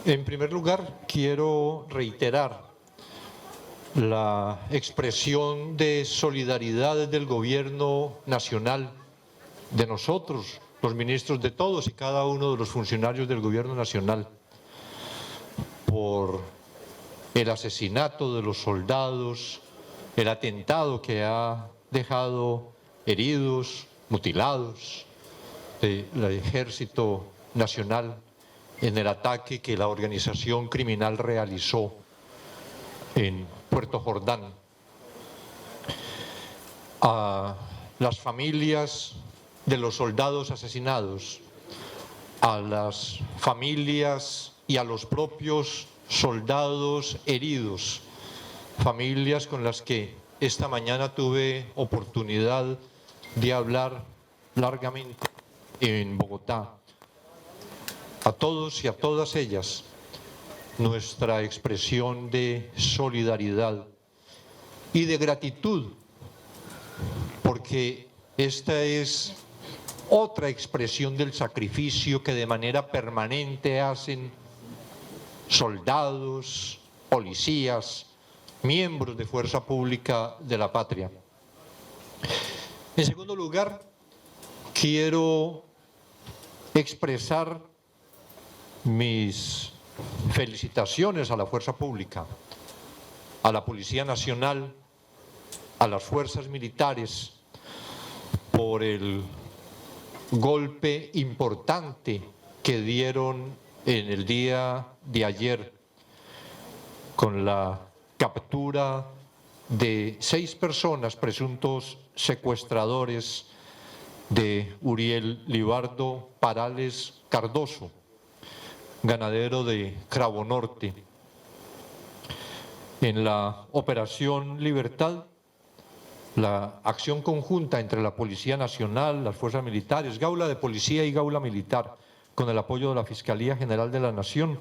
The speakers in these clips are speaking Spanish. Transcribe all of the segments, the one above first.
En primer lugar, quiero reiterar la expresión de solidaridad del Gobierno Nacional, de nosotros, los ministros, de todos y cada uno de los funcionarios del Gobierno Nacional, por el asesinato de los soldados, el atentado que ha dejado heridos, mutilados del Ejército Nacional en el ataque que la organización criminal realizó en Puerto Jordán. A las familias de los soldados asesinados, a las familias y a los propios soldados heridos, familias con las que esta mañana tuve oportunidad de hablar largamente en Bogotá. A todos y a todas ellas, nuestra expresión de solidaridad y de gratitud, porque esta es otra expresión del sacrificio que de manera permanente hacen soldados, policías, miembros de fuerza pública de la patria. En segundo lugar, quiero expresar mis felicitaciones a la fuerza pública, a la Policía Nacional, a las fuerzas militares, por el golpe importante que dieron en el día de ayer con la captura de 6 personas, presuntos secuestradores de Uriel Libardo Parales Cardoso, ganadero de Cravo Norte. En la Operación Libertad, la acción conjunta entre la Policía Nacional, las fuerzas militares, Gaula de Policía y Gaula Militar, con el apoyo de la Fiscalía General de la Nación,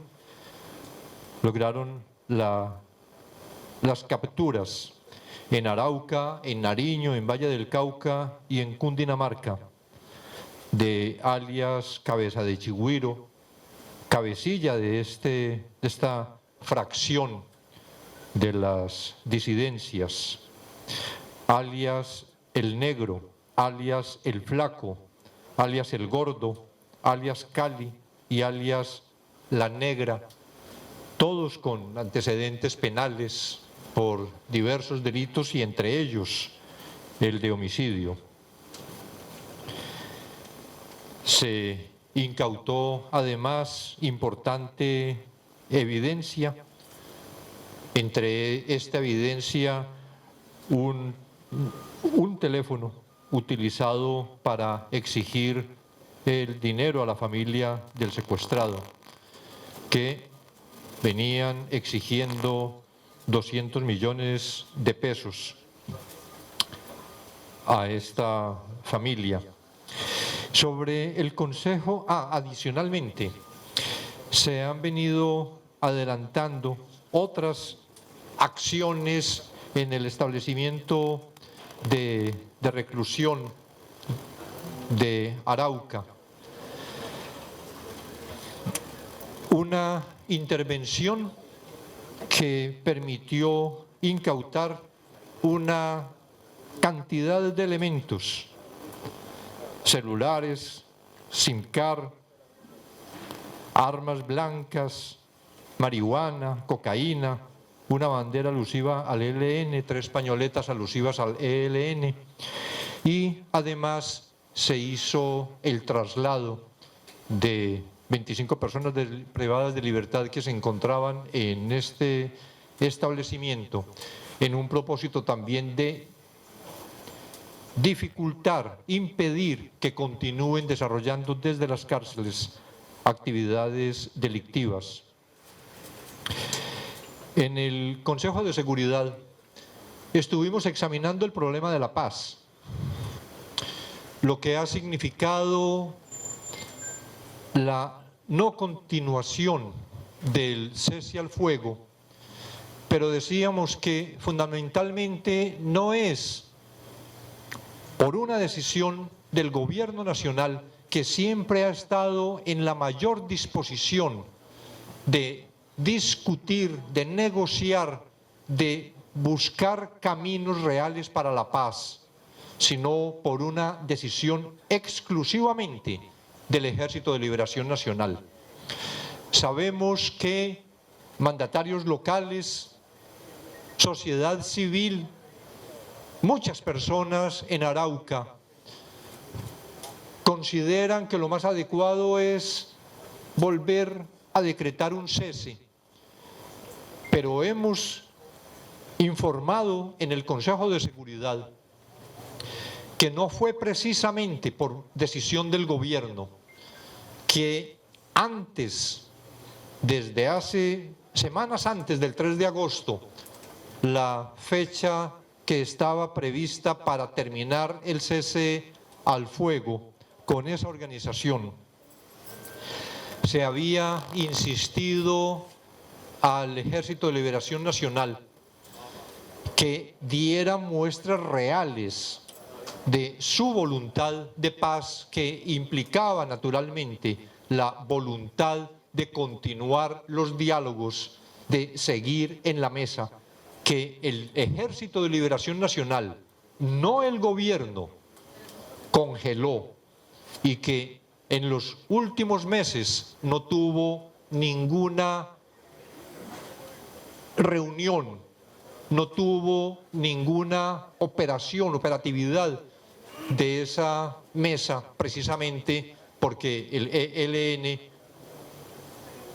lograron las capturas en Arauca, en Nariño, en Valle del Cauca y en Cundinamarca, de alias Cabeza de Chigüiro, cabecilla de esta fracción de las disidencias, alias el Negro, alias el Flaco, alias el Gordo, alias Cali y alias la Negra, todos con antecedentes penales por diversos delitos y entre ellos el de homicidio. Se incautó además importante evidencia, entre esta evidencia un teléfono utilizado para exigir el dinero a la familia del secuestrado, que venían exigiendo 200 millones de pesos a esta familia. Sobre el Consejo, adicionalmente, se han venido adelantando otras acciones en el establecimiento de reclusión de Arauca. Una intervención que permitió incautar una cantidad de elementos, celulares, SIM card, armas blancas, marihuana, cocaína, una bandera alusiva al ELN, 3 pañoletas alusivas al ELN, y además se hizo el traslado de 25 personas privadas de libertad que se encontraban en este establecimiento, en un propósito también de dificultar, impedir que continúen desarrollando desde las cárceles actividades delictivas. En el Consejo de Seguridad estuvimos examinando el problema de la paz, lo que ha significado la no continuación del cese al fuego, pero decíamos que fundamentalmente no es por una decisión del Gobierno Nacional, que siempre ha estado en la mayor disposición de discutir, de negociar, de buscar caminos reales para la paz, sino por una decisión exclusivamente del Ejército de Liberación Nacional. Sabemos que mandatarios locales, sociedad civil, muchas personas en Arauca consideran que lo más adecuado es volver a decretar un cese, pero hemos informado en el Consejo de Seguridad que no fue precisamente por decisión del gobierno, que antes, desde hace semanas antes del 3 de agosto, la fecha que estaba prevista para terminar el cese al fuego con esa organización, se había insistido al Ejército de Liberación Nacional que diera muestras reales de su voluntad de paz, que implicaba naturalmente la voluntad de continuar los diálogos, de seguir en la mesa, que el Ejército de Liberación Nacional, no el gobierno, congeló, y que en los últimos meses no tuvo ninguna reunión, no tuvo ninguna operatividad de esa mesa, precisamente porque el ELN,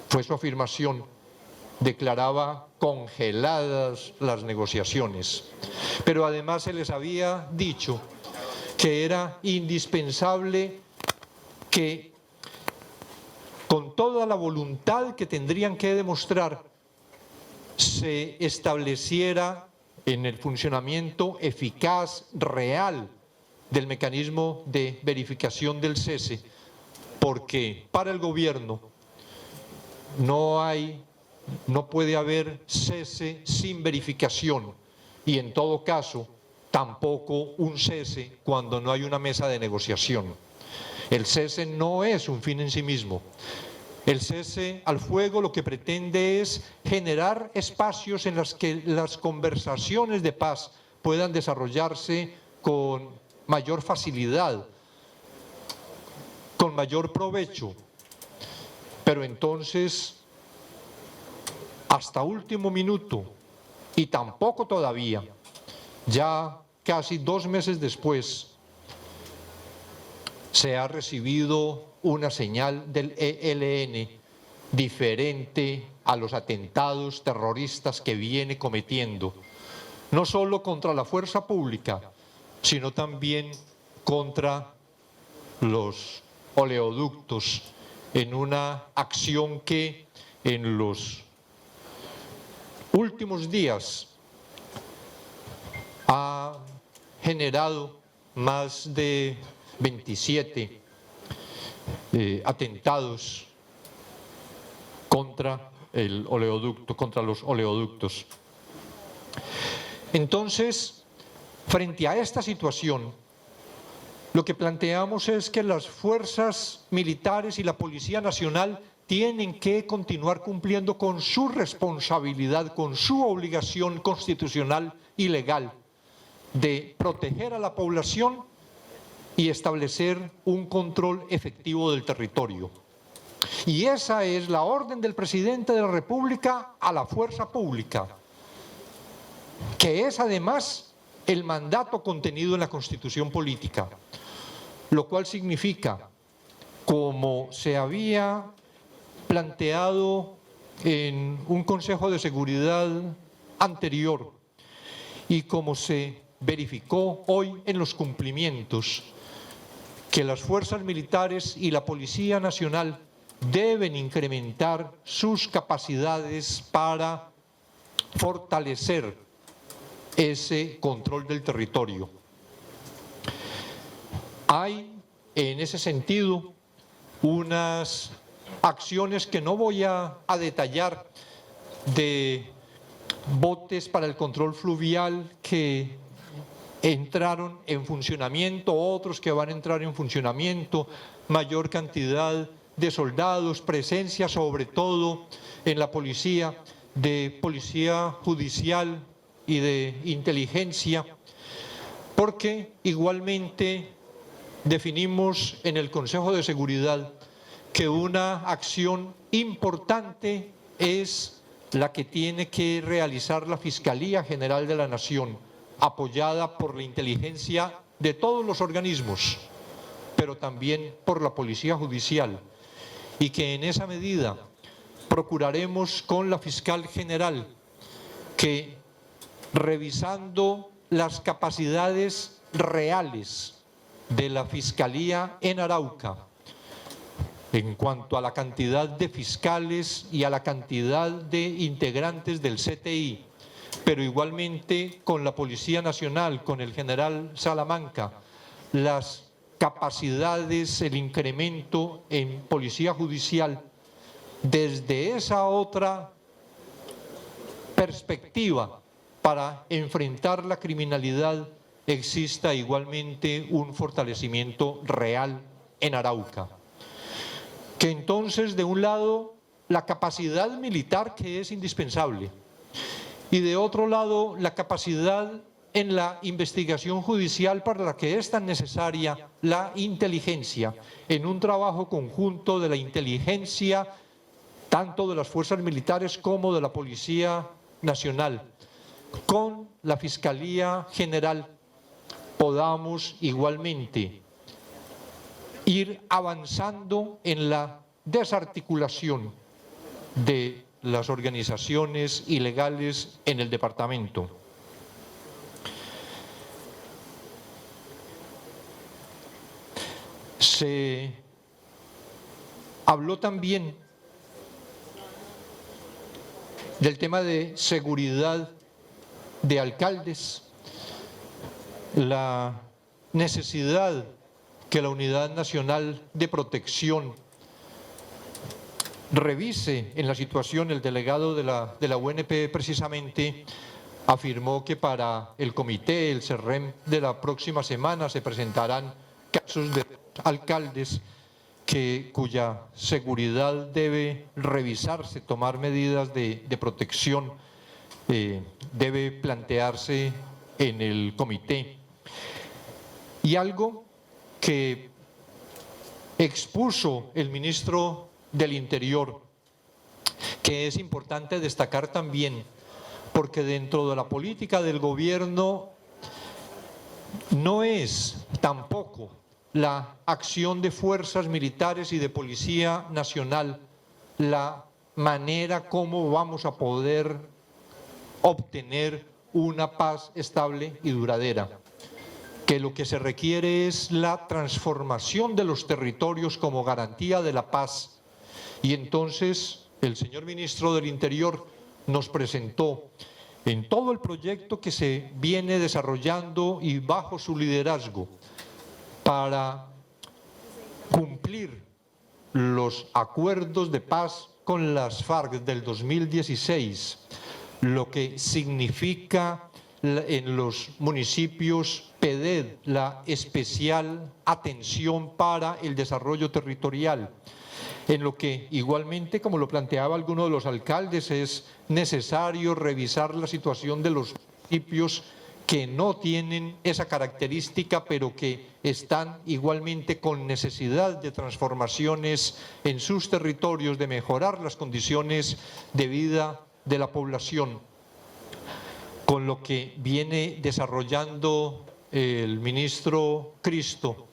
fue su afirmación, declaraba congeladas las negociaciones. Pero además se les había dicho que era indispensable que, con toda la voluntad que tendrían que demostrar, se estableciera en el funcionamiento eficaz, real, del mecanismo de verificación del cese, porque para el gobierno no puede haber cese sin verificación, y en todo caso tampoco un cese cuando no hay una mesa de negociación. El cese no es un fin en sí mismo. El cese al fuego lo que pretende es generar espacios en los que las conversaciones de paz puedan desarrollarse con mayor facilidad, con mayor provecho. Pero entonces, hasta último minuto, y tampoco todavía, ya casi 2 meses después, se ha recibido una señal del ELN diferente a los atentados terroristas que viene cometiendo, no solo contra la fuerza pública, sino también contra los oleoductos, en una acción que en los últimos días ha generado más de 27 atentados contra el oleoducto, contra los oleoductos. Entonces, frente a esta situación, lo que planteamos es que las fuerzas militares y la Policía Nacional tienen que continuar cumpliendo con su responsabilidad, con su obligación constitucional y legal de proteger a la población y establecer un control efectivo del territorio. Y esa es la orden del presidente de la República a la fuerza pública, que es además el mandato contenido en la Constitución política, lo cual significa, como se había planteado en un Consejo de Seguridad anterior y como se verificó hoy en los cumplimientos, que las fuerzas militares y la Policía Nacional deben incrementar sus capacidades para fortalecer ese control del territorio. Hay, en ese sentido, unas acciones que no voy a detallar, de botes para el control fluvial que entraron en funcionamiento, otros que van a entrar en funcionamiento, mayor cantidad de soldados, presencia sobre todo en la policía, de policía judicial y de inteligencia, porque igualmente definimos en el Consejo de Seguridad que una acción importante es la que tiene que realizar la Fiscalía General de la Nación, apoyada por la inteligencia de todos los organismos, pero también por la Policía Judicial, y que en esa medida procuraremos con la Fiscal General que, revisando las capacidades reales de la Fiscalía en Arauca, en cuanto a la cantidad de fiscales y a la cantidad de integrantes del CTI, pero igualmente con la Policía Nacional, con el general Salamanca, las capacidades, el incremento en Policía Judicial, desde esa otra perspectiva para enfrentar la criminalidad, exista igualmente un fortalecimiento real en Arauca. Que entonces, de un lado, la capacidad militar, que es indispensable, y de otro lado, la capacidad en la investigación judicial para la que es tan necesaria la inteligencia, en un trabajo conjunto de la inteligencia, tanto de las fuerzas militares como de la Policía Nacional, con la Fiscalía General, podamos igualmente ir avanzando en la desarticulación de las organizaciones ilegales en el departamento. Se habló también del tema de seguridad de alcaldes, la necesidad que la Unidad Nacional de Protección revise en la situación. El delegado de la UNP precisamente afirmó que para el comité, el CERREM de la próxima semana, se presentarán casos de alcaldes cuya seguridad debe revisarse, tomar medidas de protección, debe plantearse en el comité. Y algo que expuso el ministro del Interior, que es importante destacar también, porque dentro de la política del gobierno no es tampoco la acción de fuerzas militares y de Policía Nacional la manera como vamos a poder obtener una paz estable y duradera, que lo que se requiere es la transformación de los territorios como garantía de la paz. Y entonces el señor ministro del Interior nos presentó en todo el proyecto que se viene desarrollando y bajo su liderazgo para cumplir los acuerdos de paz con las FARC del 2016, lo que significa en los municipios PEDED la especial atención para el desarrollo territorial, en lo que igualmente, como lo planteaba alguno de los alcaldes, es necesario revisar la situación de los municipios que no tienen esa característica, pero que están igualmente con necesidad de transformaciones en sus territorios, de mejorar las condiciones de vida de la población, con lo que viene desarrollando el ministro Cristo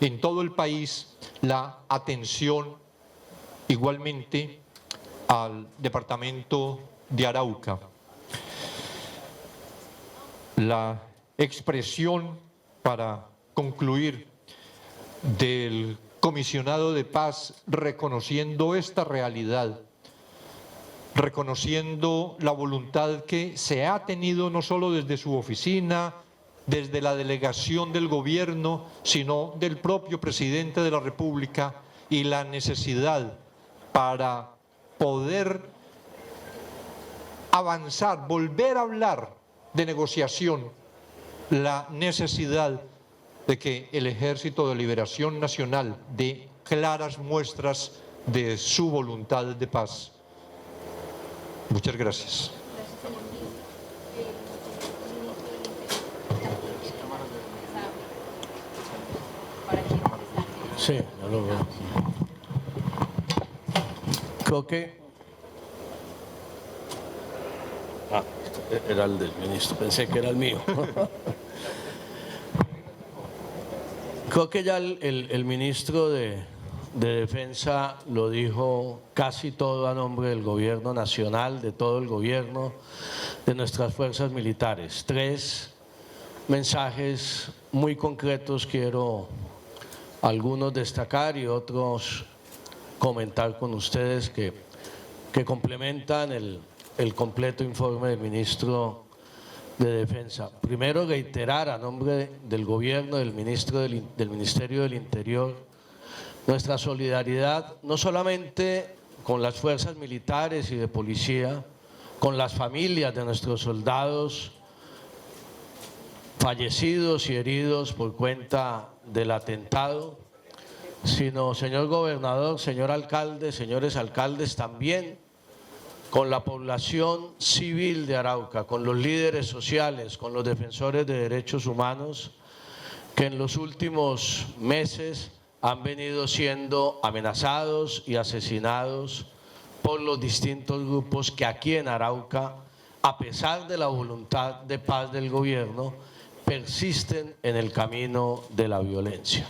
en todo el país, la atención igualmente al departamento de Arauca. La expresión, para concluir, del comisionado de paz reconociendo esta realidad, reconociendo la voluntad que se ha tenido no solo desde su oficina, desde la delegación del gobierno, sino del propio presidente de la República, y la necesidad para poder avanzar, volver a hablar de negociación, la necesidad de que el Ejército de Liberación Nacional dé claras muestras de su voluntad de paz. Muchas gracias. Sí, ya lo veo. Creo que... era el del ministro, pensé que era el mío. Creo que ya el ministro de Defensa lo dijo casi todo a nombre del gobierno nacional, de todo el gobierno, de nuestras fuerzas militares. 3 mensajes muy concretos quiero algunos destacar y otros comentar con ustedes que complementan el completo informe del ministro de Defensa. Primero, reiterar a nombre del gobierno, del Ministerio del Interior, nuestra solidaridad no solamente con las fuerzas militares y de policía, con las familias de nuestros soldados fallecidos y heridos por cuenta del atentado, sino, señor gobernador, señor alcalde, señores alcaldes, también con la población civil de Arauca, con los líderes sociales, con los defensores de derechos humanos, que en los últimos meses han venido siendo amenazados y asesinados por los distintos grupos que aquí en Arauca, a pesar de la voluntad de paz del gobierno, persisten en el camino de la violencia.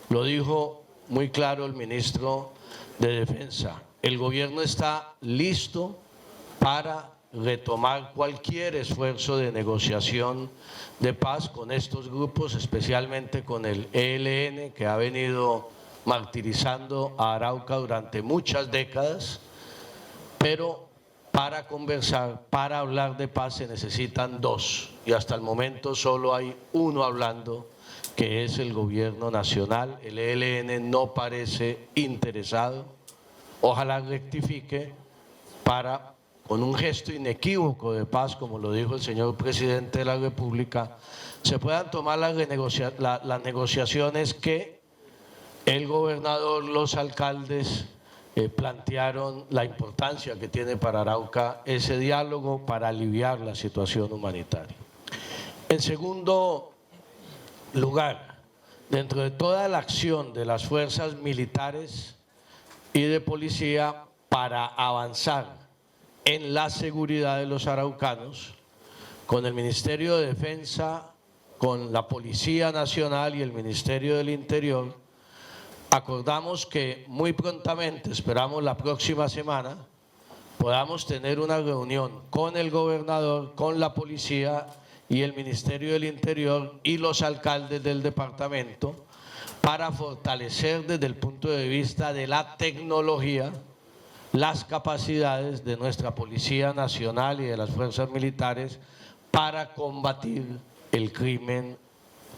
Lo dijo muy claro el ministro de Defensa. El gobierno está listo para retomar cualquier esfuerzo de negociación de paz con estos grupos, especialmente con el ELN, que ha venido martirizando a Arauca durante muchas décadas, pero para conversar, para hablar de paz se necesitan 2, y hasta el momento solo hay uno hablando, que es el gobierno nacional. El ELN no parece interesado, ojalá rectifique para, con un gesto inequívoco de paz, como lo dijo el señor presidente de la República, se puedan tomar las negociaciones que el gobernador, los alcaldes plantearon, la importancia que tiene para Arauca ese diálogo para aliviar la situación humanitaria. En segundo lugar, dentro de toda la acción de las fuerzas militares y de policía para avanzar en la seguridad de los araucanos, con el Ministerio de Defensa, con la Policía Nacional y el Ministerio del Interior, acordamos que muy prontamente, esperamos la próxima semana, podamos tener una reunión con el gobernador, con la policía y el Ministerio del Interior y los alcaldes del departamento para fortalecer desde el punto de vista de la tecnología las capacidades de nuestra Policía Nacional y de las fuerzas militares para combatir el crimen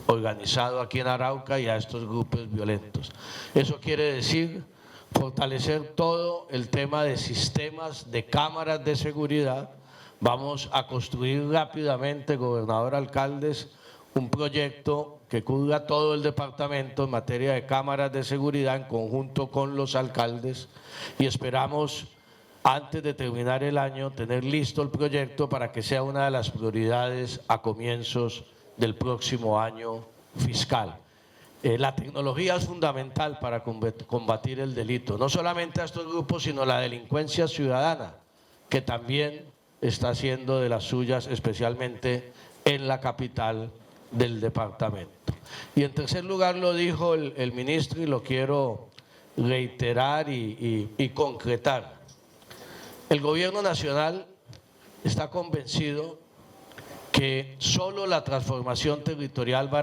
organizado aquí en Arauca y a estos grupos violentos. Eso quiere decir fortalecer todo el tema de sistemas de cámaras de seguridad. Vamos a construir rápidamente, gobernador, alcaldes, un proyecto que cubra todo el departamento en materia de cámaras de seguridad en conjunto con los alcaldes, y esperamos antes de terminar el año tener listo el proyecto para que sea una de las prioridades a comienzos del próximo año fiscal. La tecnología es fundamental para combatir el delito, no solamente a estos grupos, sino la delincuencia ciudadana, que también está haciendo de las suyas, especialmente en la capital del departamento. Y en tercer lugar, lo dijo el ministro y lo quiero reiterar y concretar. El gobierno nacional está convencido que solo la transformación territorial va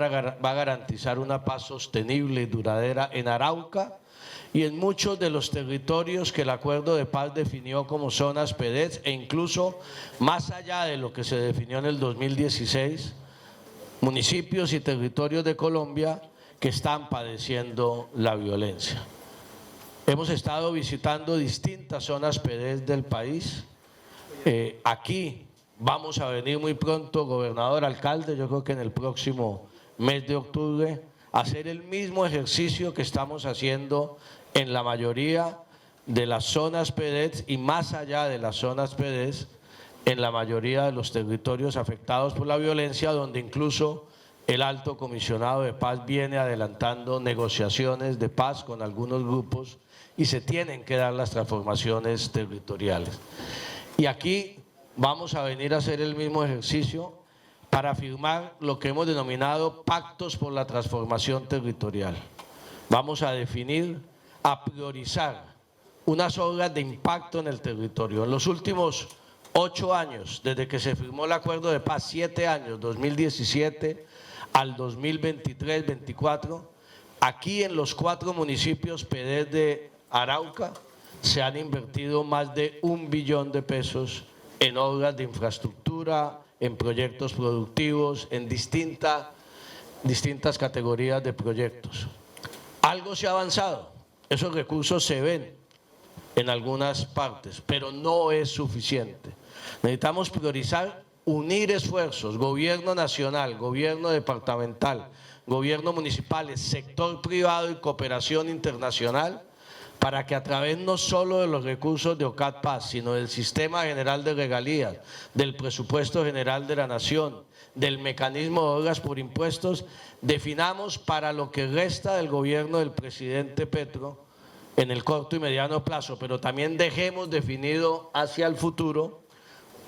a garantizar una paz sostenible y duradera en Arauca y en muchos de los territorios que el acuerdo de paz definió como zonas PEDES, e incluso más allá de lo que se definió en el 2016, municipios y territorios de Colombia que están padeciendo la violencia. Hemos estado visitando distintas zonas PEDES del país. Aquí vamos a venir muy pronto, gobernador, alcalde, yo creo que en el próximo mes de octubre, a hacer el mismo ejercicio que estamos haciendo en la mayoría de las zonas PEDES y más allá de las zonas PEDES en la mayoría de los territorios afectados por la violencia, donde incluso el Alto Comisionado de Paz viene adelantando negociaciones de paz con algunos grupos y se tienen que dar las transformaciones territoriales. Y aquí vamos a venir a hacer el mismo ejercicio para firmar lo que hemos denominado pactos por la transformación territorial. Vamos a definir, a priorizar unas obras de impacto en el territorio. En los últimos 8 años, desde que se firmó el acuerdo de paz, 7 años, 2017 al 2023-24, aquí en los 4 municipios PEDES de Arauca se han invertido más de 1 billón de pesos en obras de infraestructura, en proyectos productivos, en distintas categorías de proyectos. Algo se ha avanzado, esos recursos se ven en algunas partes, pero no es suficiente. Necesitamos priorizar, unir esfuerzos, gobierno nacional, gobierno departamental, gobierno municipal, sector privado y cooperación internacional, para que a través no solo de los recursos de OCAD Paz, sino del Sistema General de Regalías, del Presupuesto General de la Nación, del mecanismo de obras por impuestos, definamos para lo que resta del gobierno del presidente Petro en el corto y mediano plazo, pero también dejemos definido hacia el futuro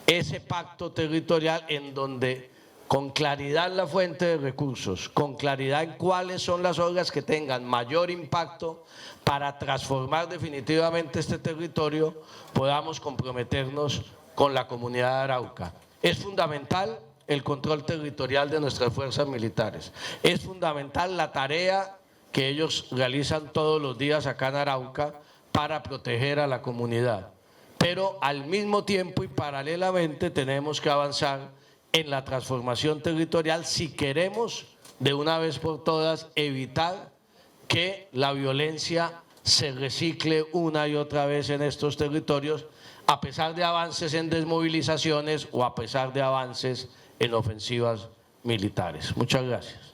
ese pacto territorial en donde con claridad la fuente de recursos, con claridad en cuáles son las obras que tengan mayor impacto para transformar definitivamente este territorio, podamos comprometernos con la comunidad de Arauca. Es fundamental el control territorial de nuestras fuerzas militares, es fundamental la tarea que ellos realizan todos los días acá en Arauca para proteger a la comunidad, pero al mismo tiempo y paralelamente tenemos que avanzar en la transformación territorial si queremos de una vez por todas evitar que la violencia se recicle una y otra vez en estos territorios, a pesar de avances en desmovilizaciones o a pesar de avances en ofensivas militares. Muchas gracias.